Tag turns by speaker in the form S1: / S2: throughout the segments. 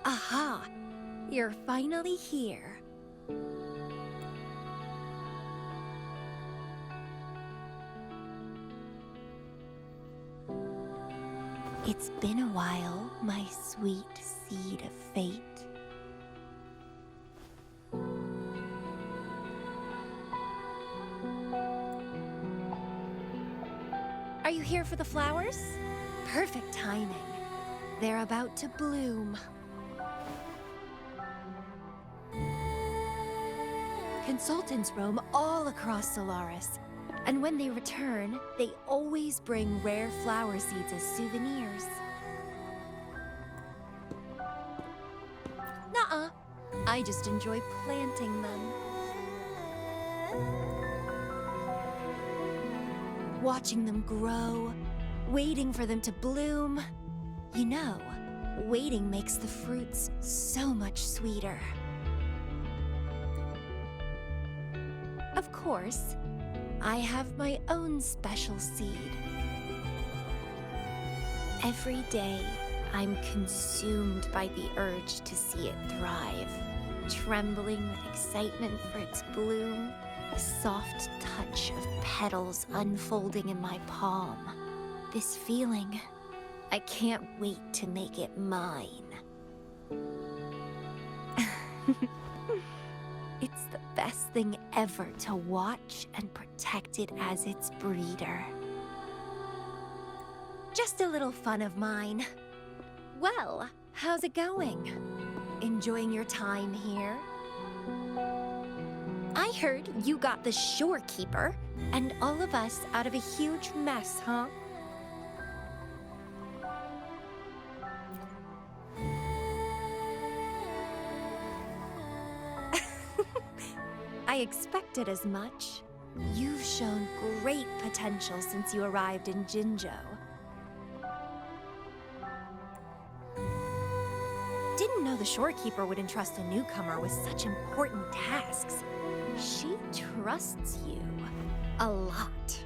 S1: Aha! You're finally here. It's been a while, my sweet seed of fate. Are you here for the flowers? Perfect timing. They're about to bloom. Consultants roam all across Solaris, and when they return, they always bring rare flower seeds as souvenirs. Nuh-uh. I just enjoy planting them. Watching them grow, waiting for them to bloom. You know, waiting makes the fruits so much sweeter. Of course, I have my own special seed. Every day, I'm consumed by the urge to see it thrive, trembling with excitement for its bloom, the soft touch of petals unfolding in my palm. This feeling, I can't wait to make it mine. It's the best thing ever to watch and protect it as its breeder. Just a little fun of mine. Well, how's it going? Enjoying your time here? I heard you got the shorekeeper and all of us out of a huge mess, huh? I expected as much. You've shown great potential since you arrived in Jinzhou. Didn't know the shorekeeper would entrust a newcomer with such important tasks. She trusts you a lot.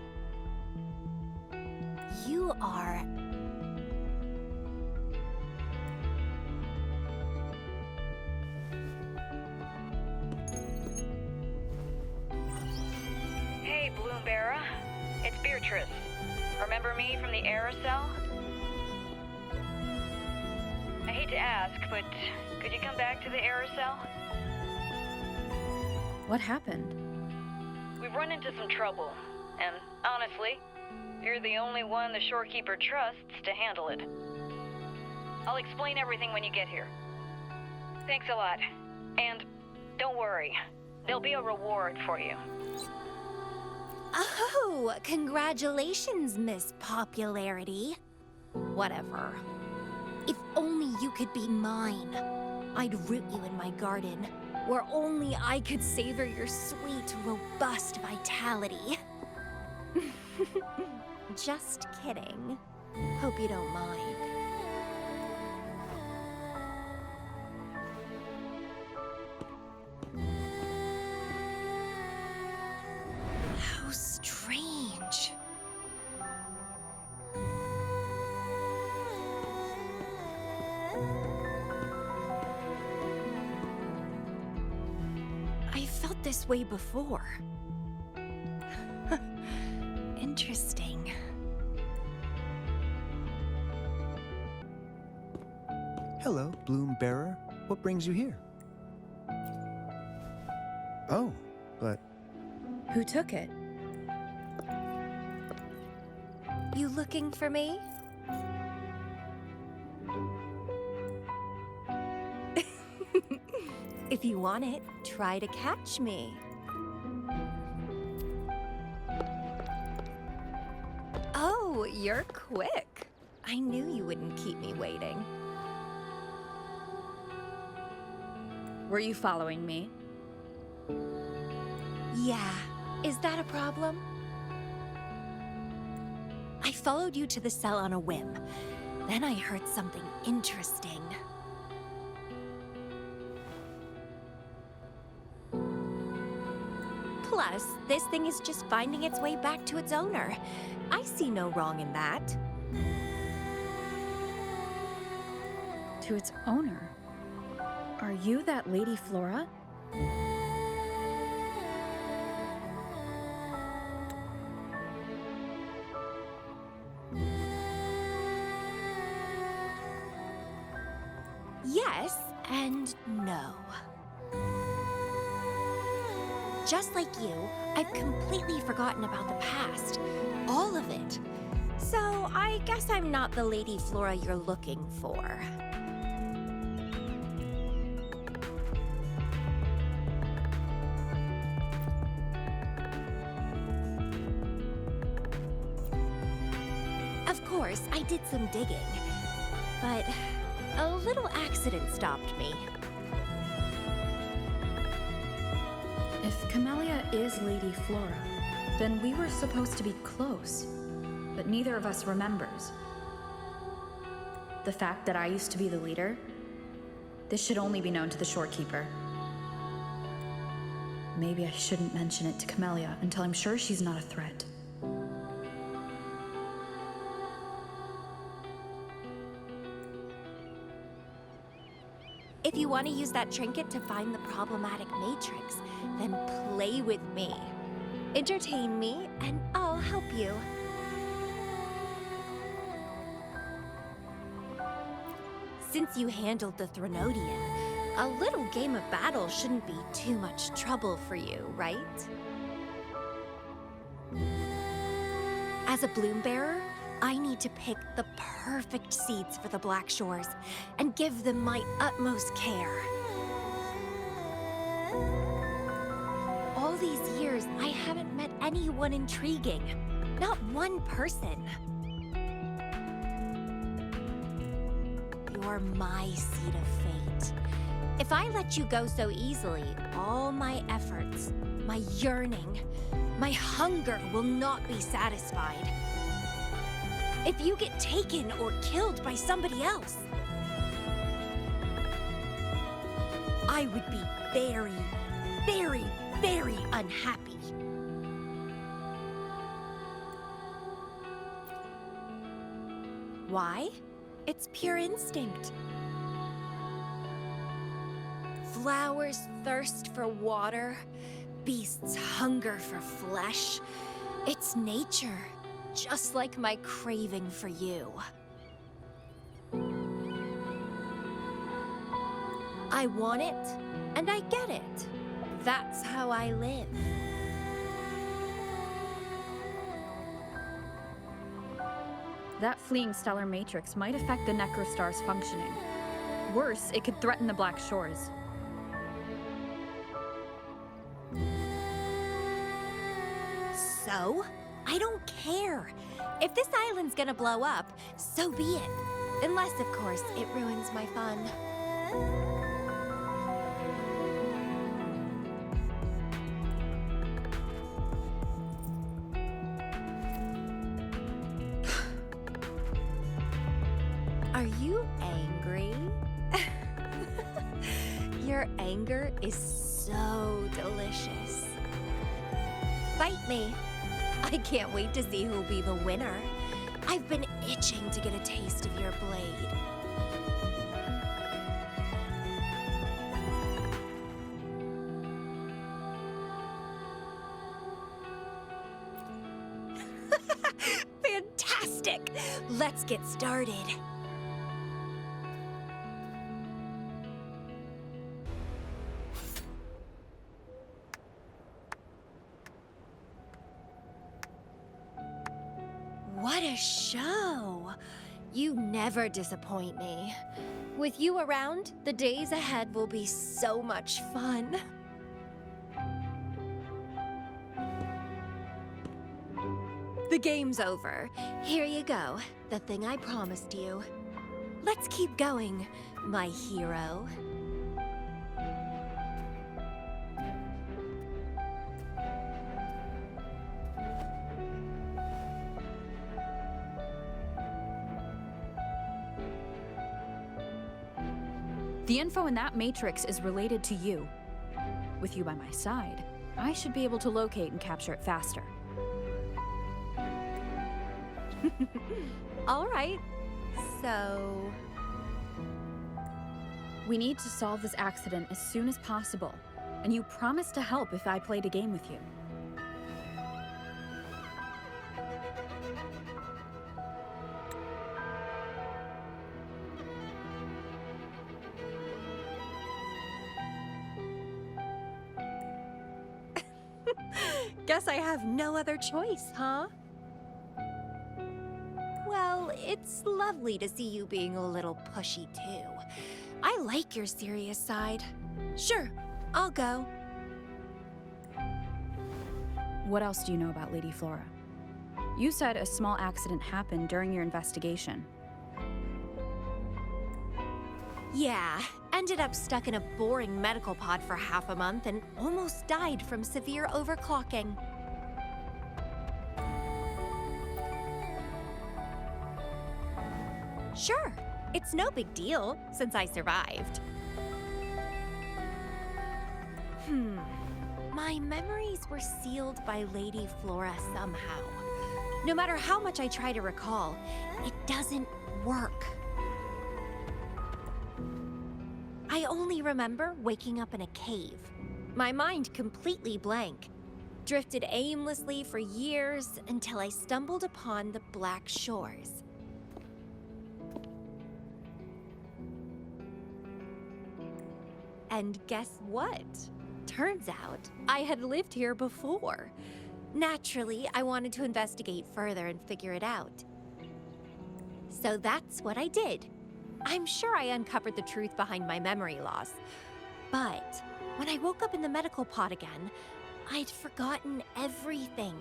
S1: You are...
S2: Hey, Bloomberra. It's Beatrice. Remember me from the Aerosol? I hate to ask, but could you come back to the Aerosol?
S3: What happened?
S2: We've run into some trouble, and honestly, you're the only one the shorekeeper trusts to handle it. I'll explain everything when you get here. Thanks a lot. And don't worry, there'll be a reward for you.
S1: Oh, congratulations, Miss Popularity. Whatever. If only you could be mine. I'd root you in my garden, where only I could savor your sweet, robust vitality. Just kidding. Hope you don't mind. How strange. I felt this way before. Interesting.
S4: Hello, Bloom Bearer. What brings you here? Oh, but
S3: Who took it?
S1: You looking for me? If you want it, try to catch me. Oh, you're quick. I knew you wouldn't keep me waiting.
S3: Were you following me?
S1: Yeah, is that a problem? I followed you to the cell on a whim. Then I heard something interesting. Plus, this thing is just finding its way back to its owner. I see no wrong in that.
S3: to its owner. Are you that Lady Flora?
S1: Yes and no. Just like you, I've completely forgotten about the past. All of it. So I guess I'm not the Lady Flora you're looking for. Of course, I did some digging, but a little accident stopped me.
S3: If Camellya is Lady Flora, then we were supposed to be close, but neither of us remembers. The fact that I used to be the leader, this should only be known to the shorekeeper. Maybe I shouldn't mention it to Camellya until I'm sure she's not a threat.
S1: If you want to use that trinket to find the problematic matrix, then play with me. Entertain me, and I'll help you. Since you handled the Threnodian, a little game of battle shouldn't be too much trouble for you, right? As a bloom bearer, I need to pick the perfect seeds for the Black Shores and give them my utmost care. All these years, I haven't met anyone intriguing. Not one person. You're my seed of fate. If I let you go so easily, all my efforts, my yearning, my hunger will not be satisfied. If you get taken or killed by somebody else, I would be very, very, very unhappy. Why? It's pure instinct. Flowers thirst for water, beasts hunger for flesh. It's nature. Just like my craving for you. I want it, and I get it. That's how I live.
S3: That fleeing stellar matrix might affect the Necrostar's functioning. Worse, it could threaten the Black Shores.
S1: So? I don't care. If this island's gonna blow up, so be it. Unless, of course, it ruins my fun. Are you angry? Your anger is so delicious. Fight me. I can't wait to see who'll be the winner. I've been itching to get a taste of your blade. Fantastic! Let's get started. What a show! You never disappoint me. With you around, the days ahead will be so much fun. The game's over. Here you go, the thing I promised you. Let's keep going, my hero.
S3: The info in that matrix is related to you. With you by my side, I should be able to locate and capture it faster.
S1: All right, so
S3: We need to solve this accident as soon as possible, and you promised to help if I played a game with you.
S5: Guess I have no other choice, huh? Well, it's lovely to see you being a little pushy, too. I like your serious side. Sure, I'll go.
S3: What else do you know about Lady Flora? You said a small accident happened during your investigation.
S5: Yeah, ended up stuck in a boring medical pod for half a month and almost died from severe overclocking. Sure, it's no big deal since I survived. My memories were sealed by Lady Flora somehow. No matter how much I try to recall, it doesn't work. I only remember waking up in a cave, my mind completely blank, drifted aimlessly for years until I stumbled upon the Black Shores. And guess what? Turns out I had lived here before. Naturally, I wanted to investigate further and figure it out. So that's what I did. I'm sure I uncovered the truth behind my memory loss. But when I woke up in the medical pod again, I'd forgotten everything.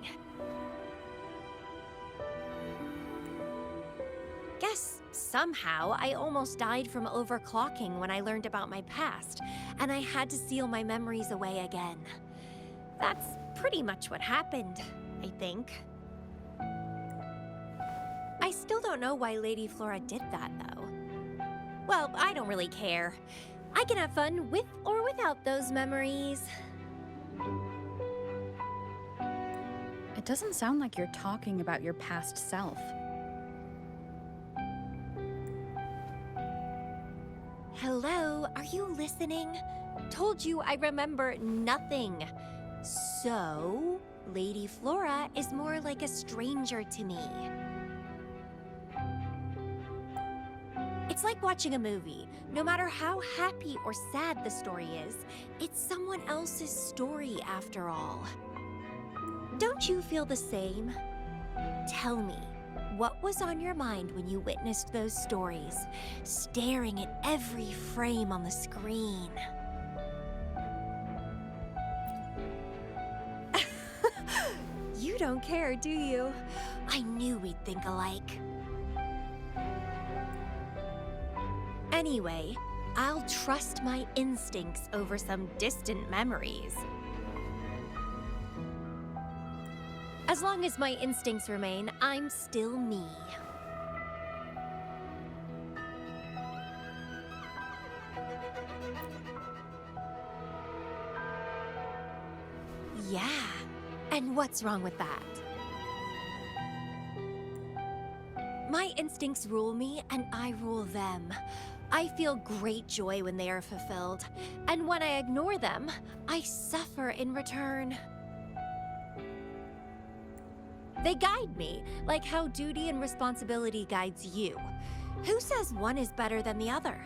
S5: Guess somehow I almost died from overclocking when I learned about my past, and I had to seal my memories away again. That's pretty much what happened, I think. I still don't know why Lady Flora did that, though. Well, I don't really care. I can have fun with or without those memories.
S3: It doesn't sound like you're talking about your past self.
S5: Hello, are you listening? Told you I remember nothing. So, Lady Flora is more like a stranger to me. It's like watching a movie. No matter how happy or sad the story is, it's someone else's story after all. Don't you feel the same? Tell me, what was on your mind when you witnessed those stories, staring at every frame on the screen? You don't care, do you? I knew we'd think alike. Anyway, I'll trust my instincts over some distant memories. As long as my instincts remain, I'm still me. Yeah, and what's wrong with that? My instincts rule me, and I rule them. I feel great joy when they are fulfilled, and when I ignore them, I suffer in return. They guide me, like how duty and responsibility guides you. Who says one is better than the other?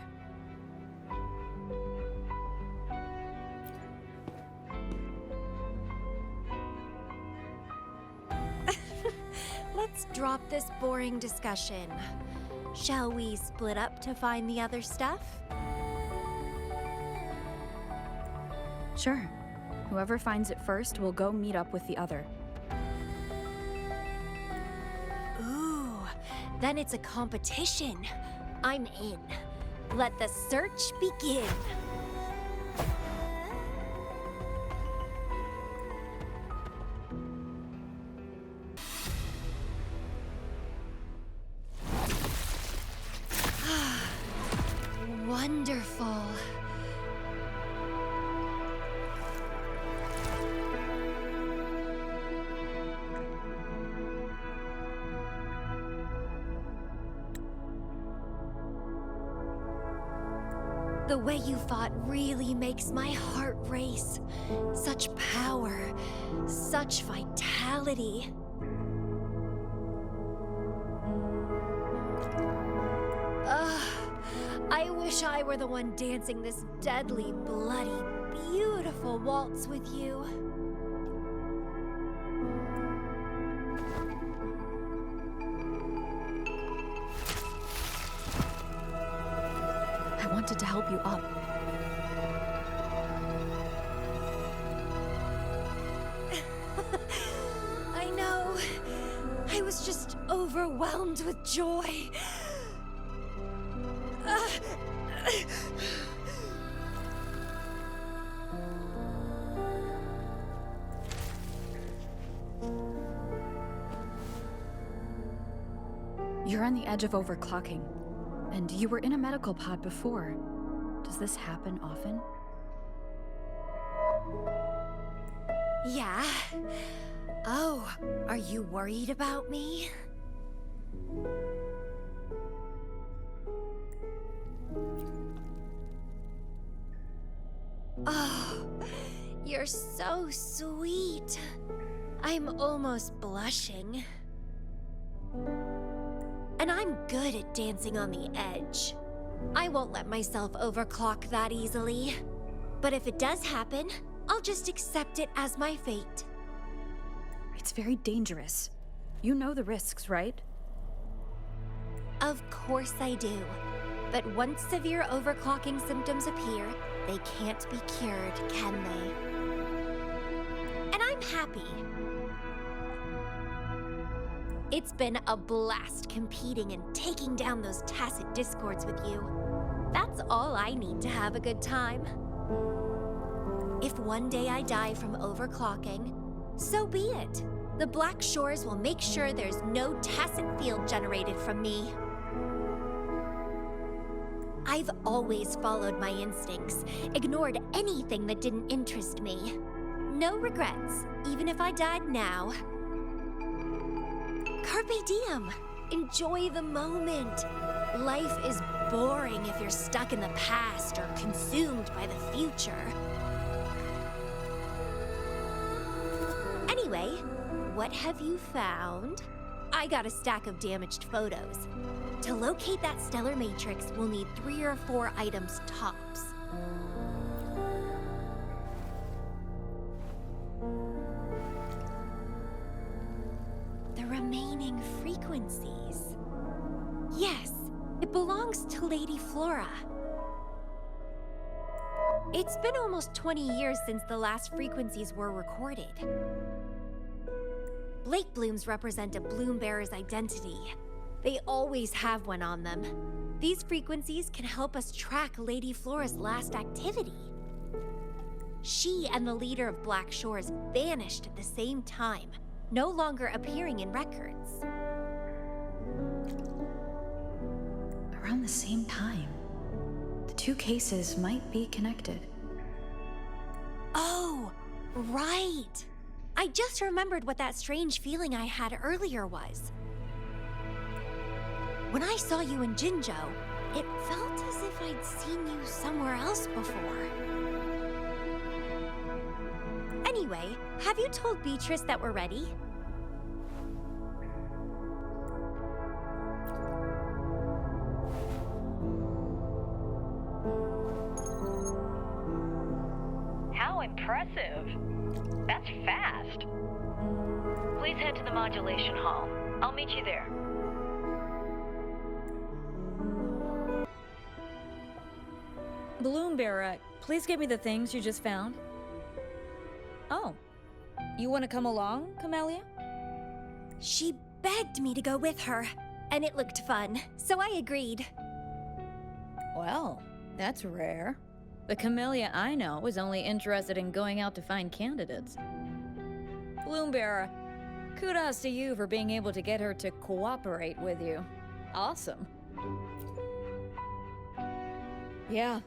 S5: Let's drop this boring discussion. Shall we split up to find the other stuff?
S3: Sure. Whoever finds it first will go meet up with the other.
S5: Ooh, then it's a competition. I'm in. Let the search begin. Wonderful. The way you fought really makes my heart race. Such power, such vitality. I wish I were the one dancing this deadly, bloody, beautiful waltz with you.
S3: I wanted to help you up.
S5: I know. I was just overwhelmed with joy.
S3: You're on the edge of overclocking, and you were in a medical pod before. Does this happen often?
S5: Yeah. Oh, are you worried about me? Oh, you're so sweet. I'm almost blushing. And I'm good at dancing on the edge. I won't let myself overclock that easily. But if it does happen, I'll just accept it as my fate.
S3: It's very dangerous. You know the risks, right?
S5: Of course I do. But once severe overclocking symptoms appear, they can't be cured, can they? And I'm happy. It's been a blast competing and taking down those tacit discords with you. That's all I need to have a good time. If one day I die from overclocking, so be it. The Black Shores will make sure there's no tacit field generated from me. I've always followed my instincts, ignored anything that didn't interest me. No regrets, even if I died now. Carpe diem. Enjoy the moment. Life is boring if you're stuck in the past or consumed by the future. Anyway, what have you found? I got a stack of damaged photos. To locate that stellar matrix, we'll need 3 or 4 items tops. The remaining frequencies. Yes, it belongs to Lady Flora. It's been almost 20 years since the last frequencies were recorded. Lake blooms represent a bloom bearer's identity. They always have one on them. These frequencies can help us track Lady Flora's last activity. She and the leader of Black Shores vanished at the same time, no longer appearing in records.
S3: Around the same time. The two cases might be connected.
S5: Oh, right! I just remembered what that strange feeling I had earlier was. When I saw you in Jinzhou, it felt as if I'd seen you somewhere else before. Anyway, have you told Beatrice that we're ready?
S2: How impressive. That's fast. Please head to the modulation hall. I'll meet you there.
S6: Bloom Bearer, please give me the things you just found. Oh, you want to come along, Camellya?
S5: She begged me to go with her, and it looked fun, so I agreed.
S6: Well, that's rare. The Camellya I know is only interested in going out to find candidates. Bloom Bearer, kudos to you for being able to get her to cooperate with you. Awesome. Yeah,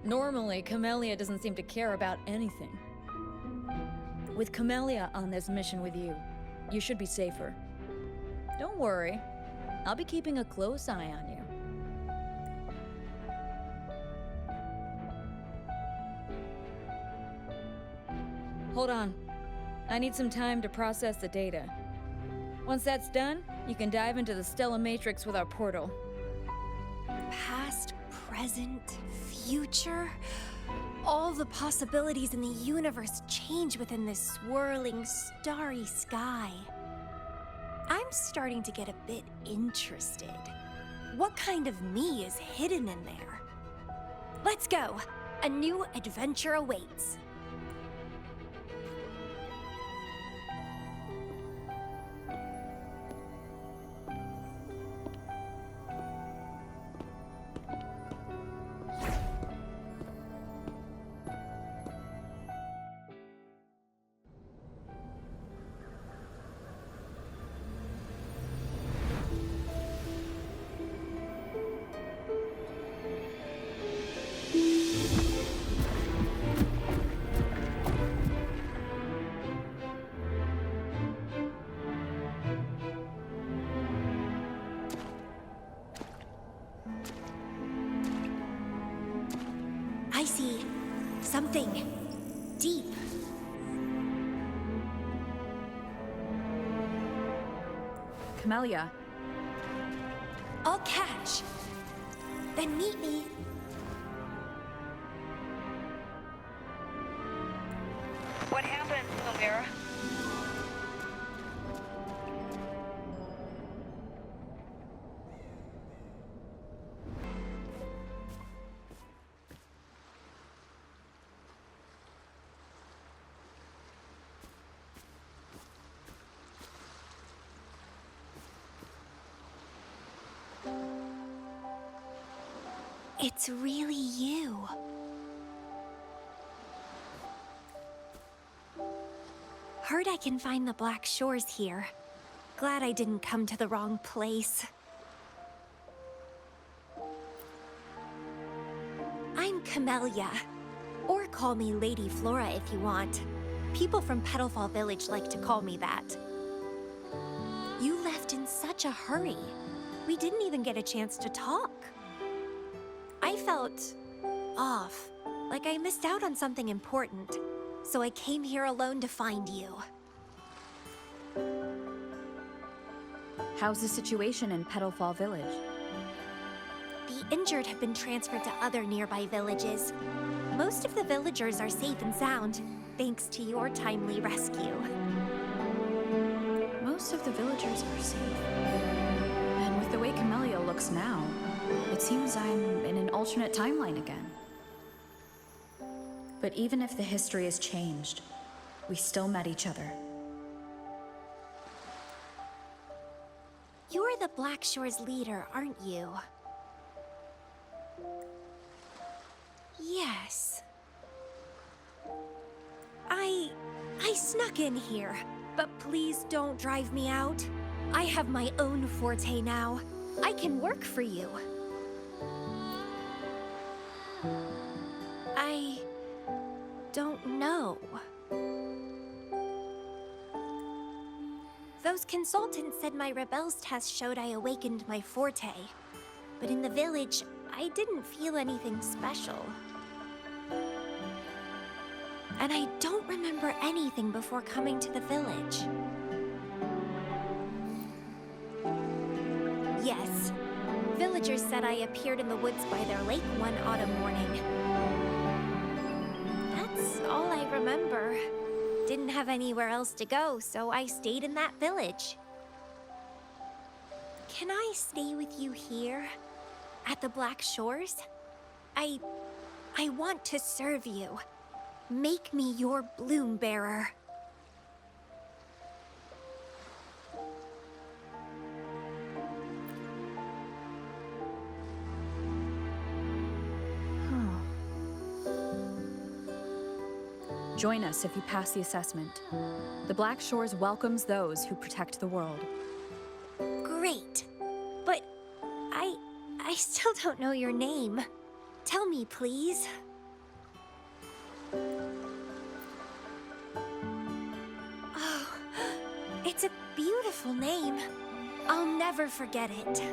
S6: normally Camellya doesn't seem to care about anything. With Camellya on this mission with you, you should be safer. Don't worry, I'll be keeping a close eye on you. hold on. I need some time to process the data. Once that's done, you can dive into the Stella Matrix with our portal.
S5: Past, present, future. All the possibilities in the universe change within this swirling, starry sky. I'm starting to get a bit interested. What kind of me is hidden in there? Let's go! A new adventure awaits. I see something deep.
S3: Camellya,
S5: I'll catch. Then meet me.
S2: What happened, Camellya?
S5: It's really you. Heard I can find the Black Shores here. Glad I didn't come to the wrong place. I'm Camellya. Or call me Lady Flora if you want. People from Petalfall Village like to call me that. You left in such a hurry. We didn't even get a chance to talk. I felt off, like I missed out on something important. So I came here alone to find you.
S3: how's the situation in Petalfall Village?
S5: The injured have been transferred to other nearby villages. Most of the villagers are safe and sound, thanks to your timely rescue.
S3: Most of the villagers are safe. And with the way Camellya looks now, it seems I'm in an alternate timeline again. But even if the history has changed, we still met each other.
S5: You're the Black Shore's leader, aren't you? Yes. I snuck in here, but please don't drive me out. I have my own forte now. I can work for you. I don't know. Those consultants said my rebels test showed I awakened my forte. But in the village, I didn't feel anything special. And I don't remember anything before coming to the village. Yes, villagers said I appeared in the woods by their lake one autumn morning. That's all I remember. Didn't have anywhere else to go, so I stayed in that village. Can I stay with you here? At the Black Shores? I want to serve you. Make me your bloom bearer.
S3: Join us if you pass the assessment. The Black Shores welcomes those who protect the world.
S5: Great. But I still don't know your name. Tell me, please. Oh, it's a beautiful name. I'll never forget it.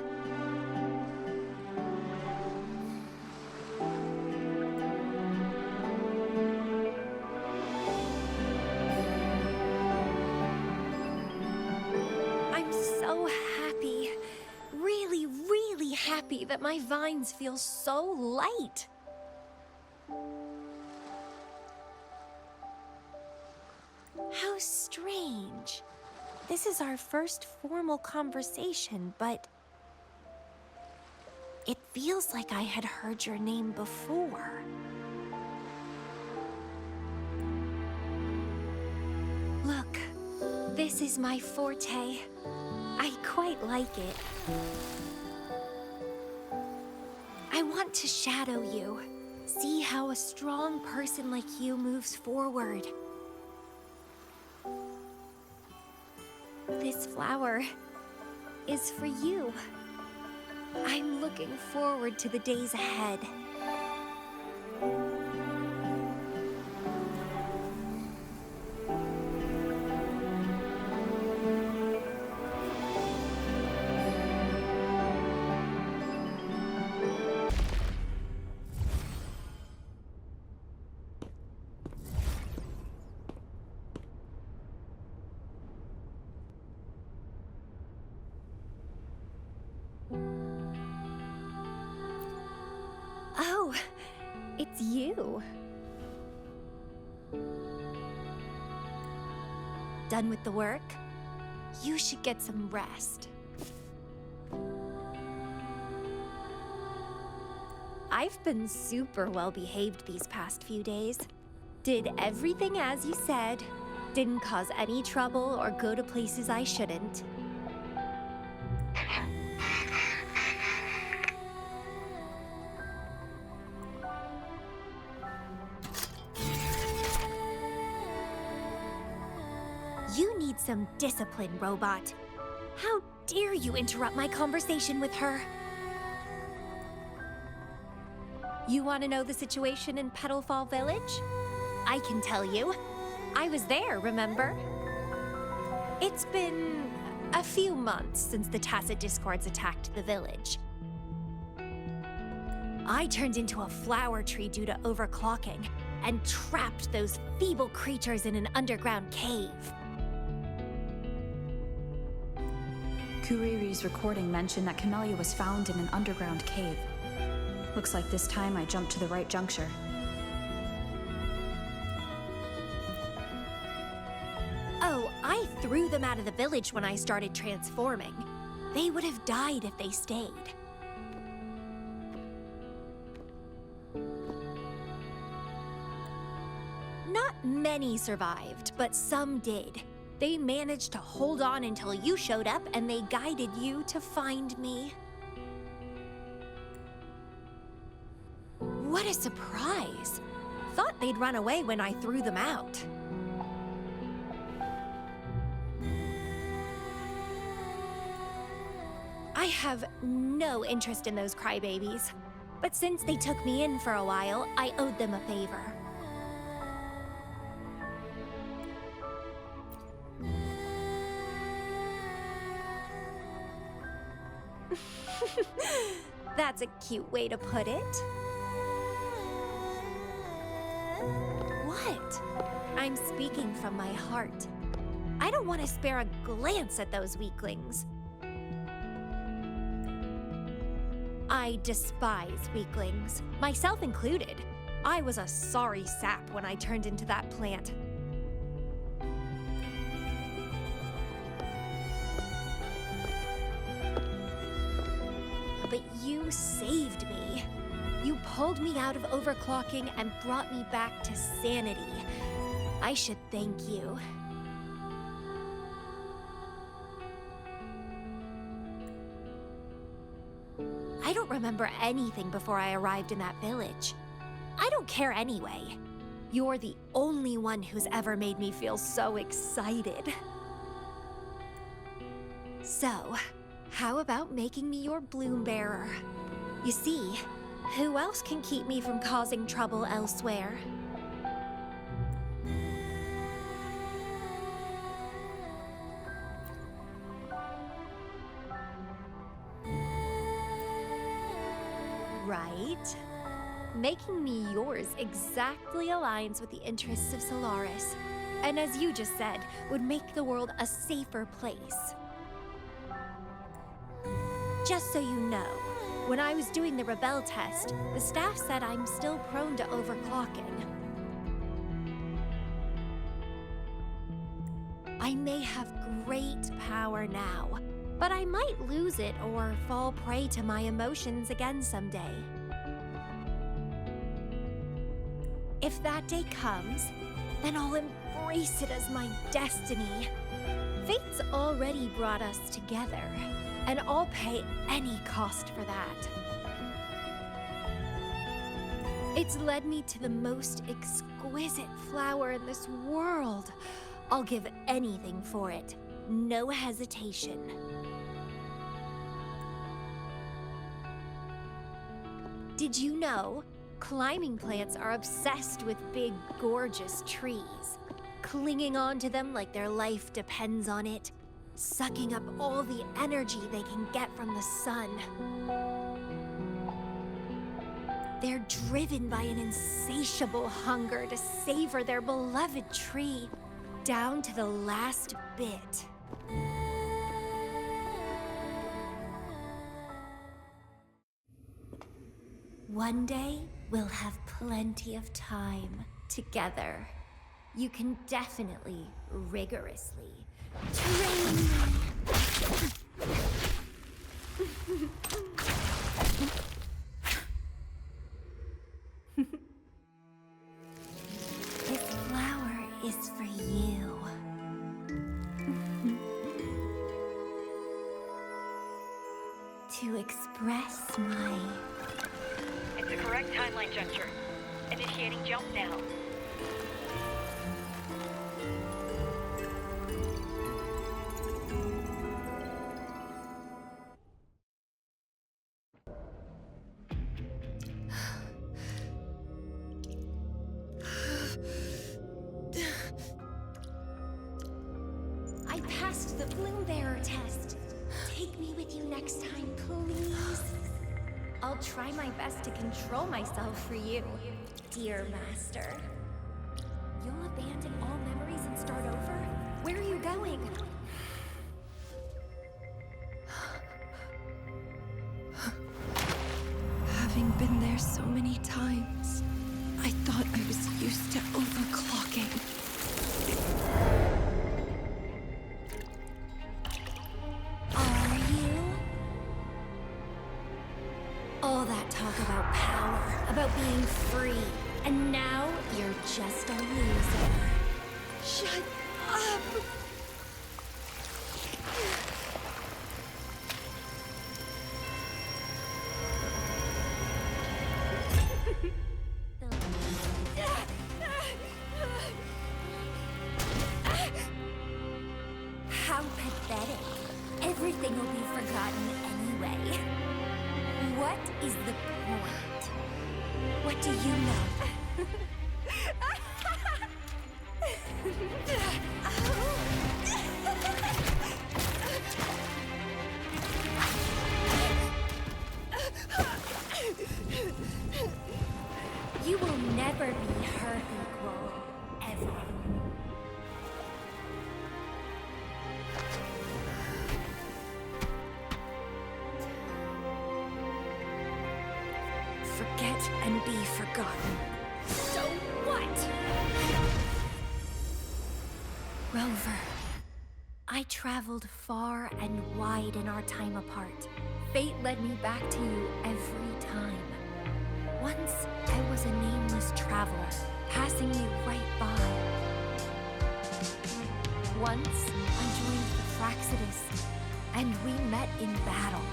S5: that my vines feel so light. How strange. This is our first formal conversation, but it feels like I had heard your name before. Look, this is my forte. I quite like it. I want to shadow you. See how a strong person like you moves forward. This flower is for you. I'm looking forward to the days ahead. Oh, it's you. Done with the work? You should get some rest. I've been super well behaved these past few days. Did everything as you said. Didn't cause any trouble or go to places I shouldn't. You need some discipline, robot. How dare you interrupt my conversation with her? You want to know the situation in Petalfall Village? I can tell you. I was there, remember? It's been a few months since the Tacit Discords attacked the village. I turned into a flower tree due to overclocking and trapped those feeble creatures in an underground cave.
S3: Kuriri's recording mentioned that Camellya was found in an underground cave. Looks like this time I jumped to the right juncture.
S5: Oh, I threw them out of the village when I started transforming. They would have died if they stayed. Not many survived, but some did. They managed to hold on until you showed up, and they guided you to find me. What a surprise! Thought they'd run away when I threw them out. I have no interest in those crybabies. But since they took me in for a while, I owed them a favor. That's a cute way to put it. What? I'm speaking from my heart. I don't want to spare a glance at those weaklings. I despise weaklings, myself included. I was a sorry sap when I turned into that plant. But you saved me. You pulled me out of overclocking and brought me back to sanity. I should thank you. I don't remember anything before I arrived in that village. I don't care anyway. You're the only one who's ever made me feel so excited. So, how about making me your bloom bearer? You see, who else can keep me from causing trouble elsewhere? Right? Making me yours exactly aligns with the interests of Solaris. And as you just said, would make the world a safer place. Just so you know, When I was doing the rebel test, the staff said I'm still prone to overclocking. I may have great power now, but I might lose it or fall prey to my emotions again someday. If that day comes, then I'll embrace it as my destiny. Fate's already brought us together, and I'll pay any cost for that. It's led me to the most exquisite flower in this world. I'll give anything for it, no hesitation. Did you know? Climbing plants are obsessed with big, gorgeous trees, clinging on to them like their life depends on it, sucking up all the energy they can get from the sun. They're driven by an insatiable hunger to savor their beloved tree, down to the last bit. One day, we'll have plenty of time together. You can definitely, rigorously train me. This flower is for you. To express my...
S2: It's the correct timeline juncture. Initiating jump now.
S5: I passed the Bloom Bearer test. Take me with you next time, please. I'll try my best to control myself for you, dear master. You'll abandon all memories and start over? Where are you going?
S7: Having been there so many times, I thought I was used to overclocking.
S5: Are you? All that talk about power, about being free, and now you're just a loser.
S7: Shut up!
S5: How pathetic. Everything will be forgotten anyway. What is the point? What do you know? You will never be her equal, ever. Forget and be forgotten. So what? Rover, I traveled far and wide in our time apart. Fate led me back to you every time. Once, I was a nameless traveler, passing me right by. Once, I joined the Fraxidus, and we met in battle.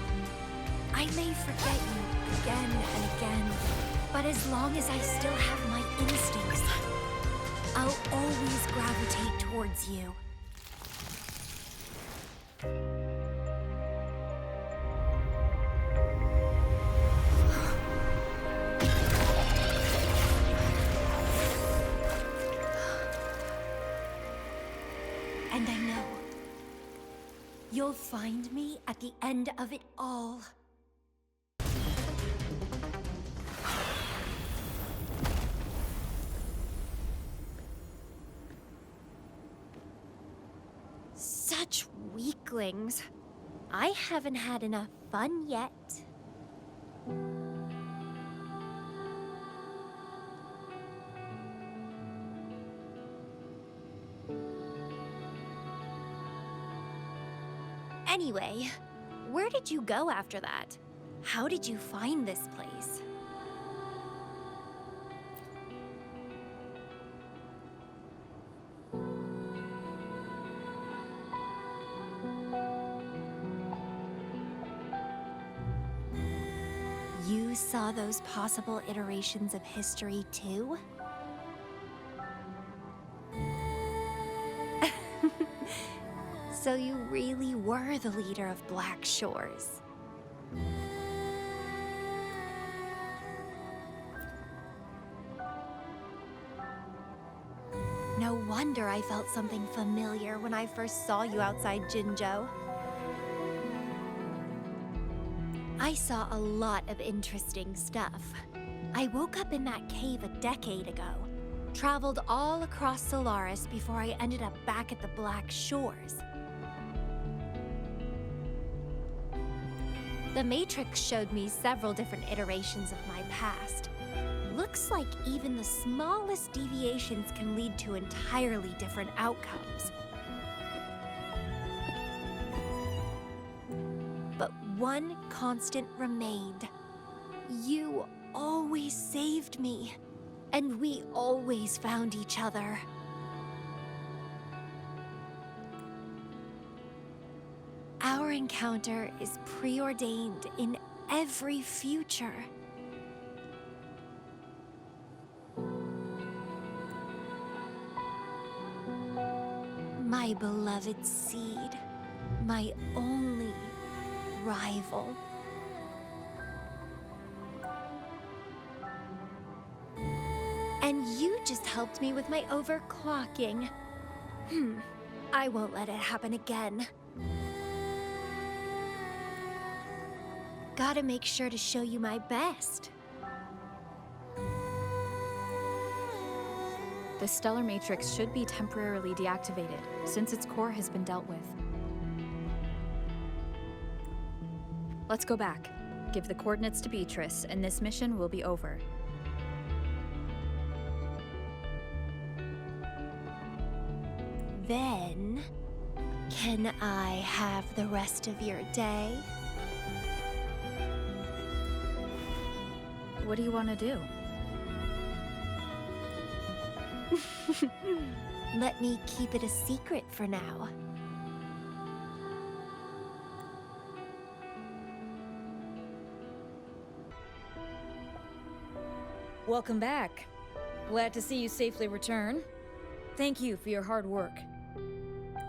S5: I may forget you again and again, but as long as I still have my instincts, I'll always gravitate towards you. And I know you'll find me at the end of it all. Such weaklings. I haven't had enough fun yet. Anyway, where did you go after that? How did you find this place? You saw those possible iterations of history too? So you really were the leader of Black Shores. No wonder I felt something familiar when I first saw you outside Jinzhou. I saw a lot of interesting stuff. I woke up in that cave a decade ago, traveled all across Solaris before I ended up back at the Black Shores. The Matrix showed me several different iterations of my past. Looks like even the smallest deviations can lead to entirely different outcomes. But one constant remained. You always saved me, and we always found each other. Our encounter is preordained in every future. My beloved seed, my only rival. And you just helped me with my overclocking. I won't let it happen again. Gotta make sure to show you my best.
S3: The stellar matrix should be temporarily deactivated, since its core has been dealt with. Let's go back. Give the coordinates to Beatrice, and this mission will be over.
S5: Then, can I have the rest of your day?
S3: What do you want to do?
S5: Let me keep it a secret for now.
S6: Welcome back. Glad to see you safely return. Thank you for your hard work.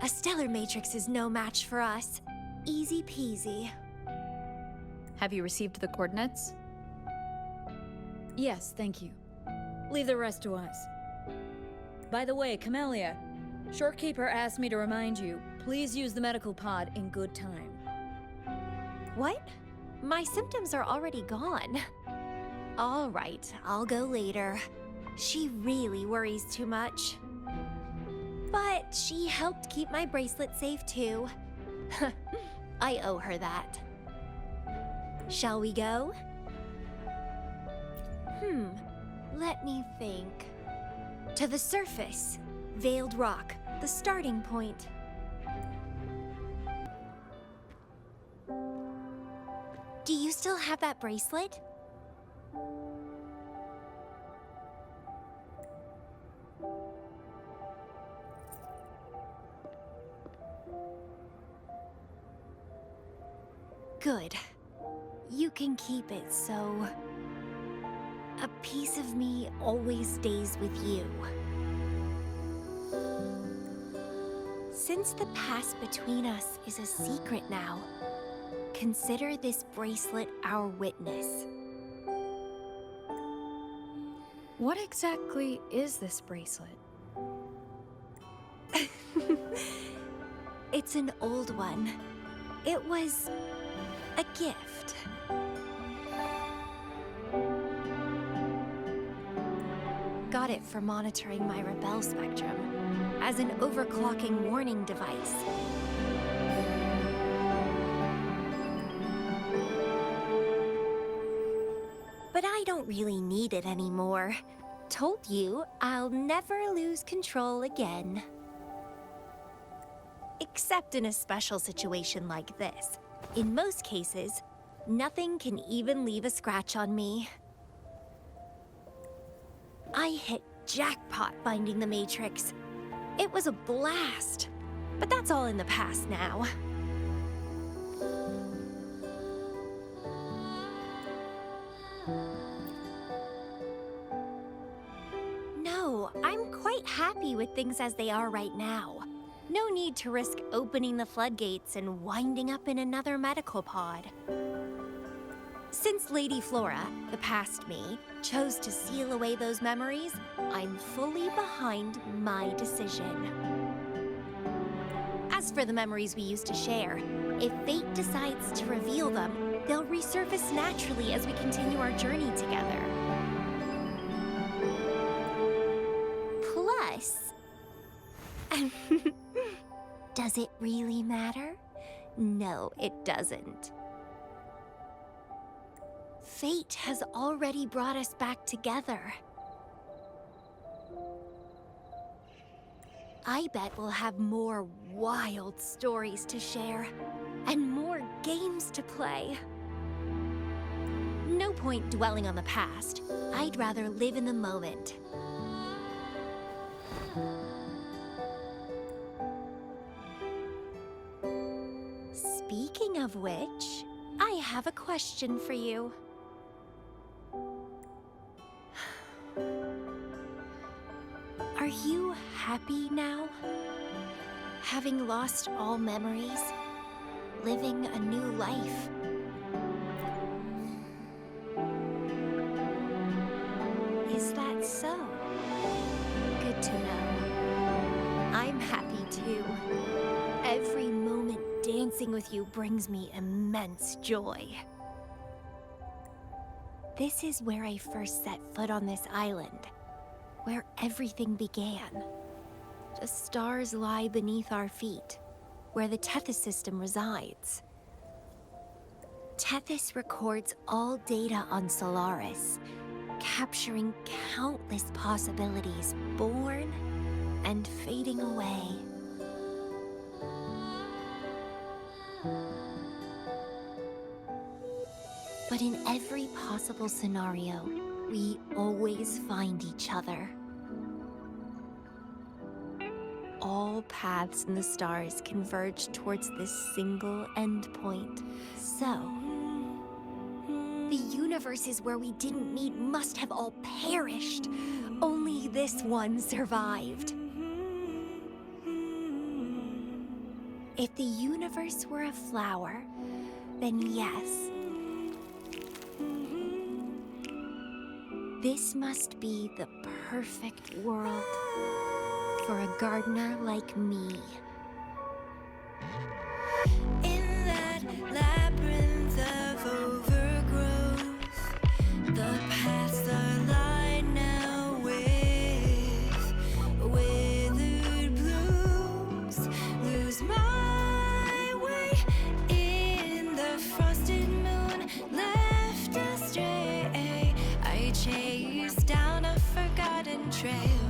S5: A stellar matrix is no match for us. Easy peasy.
S3: Have you received the coordinates?
S6: Yes, thank you. Leave the rest to us. By the way, Camellya, Shorekeeper asked me to remind you, please use the medical pod in good time.
S5: What? My symptoms are already gone. All right, I'll go later. She really worries too much. But she helped keep my bracelet safe too. I owe her that. Shall we go? Let me think. To the surface. Veiled Rock, the starting point. Do you still have that bracelet? Good. You can keep it, so... a piece of me always stays with you. Since the past between us is a secret now, consider this bracelet our witness.
S3: What exactly is this bracelet?
S5: It's an old one. It was a gift. Got it for monitoring my rebel spectrum, as an overclocking warning device. But I don't really need it anymore. Told you, I'll never lose control again. except in a special situation like this. In most cases, nothing can even leave a scratch on me. I hit jackpot finding the Matrix. It was a blast, but that's all in the past now. No, I'm quite happy with things as they are right now. No need to risk opening the floodgates and winding up in another medical pod. Since Lady Flora, the past me, chose to seal away those memories, I'm fully behind my decision. As for the memories we used to share, if fate decides to reveal them, they'll resurface naturally as we continue our journey together. Plus... Does it really matter? No, it doesn't. Fate has already brought us back together. I bet we'll have more wild stories to share, and more games to play. No point dwelling on the past. I'd rather live in the moment. Speaking of which, I have a question for you. Are you happy now? Having lost all memories, living a new life? Is that so? Good to know. I'm happy too. Every moment dancing with you brings me immense joy. This is where I first set foot on this island, where everything began. The stars lie beneath our feet, where the Tethys system resides. Tethys records all data on Solaris, capturing countless possibilities born and fading away. But in every possible scenario, we always find each other. All paths in the stars converge towards this single endpoint. So, the universes where we didn't meet must have all perished. Only this one survived. If the universe were a flower, then yes. This must be the perfect world for a gardener like me.
S7: In that labyrinth of overgrowth, the paths are lined now with withered blooms. Lose my way in the frosted moon, left astray. I chase down a forgotten trail.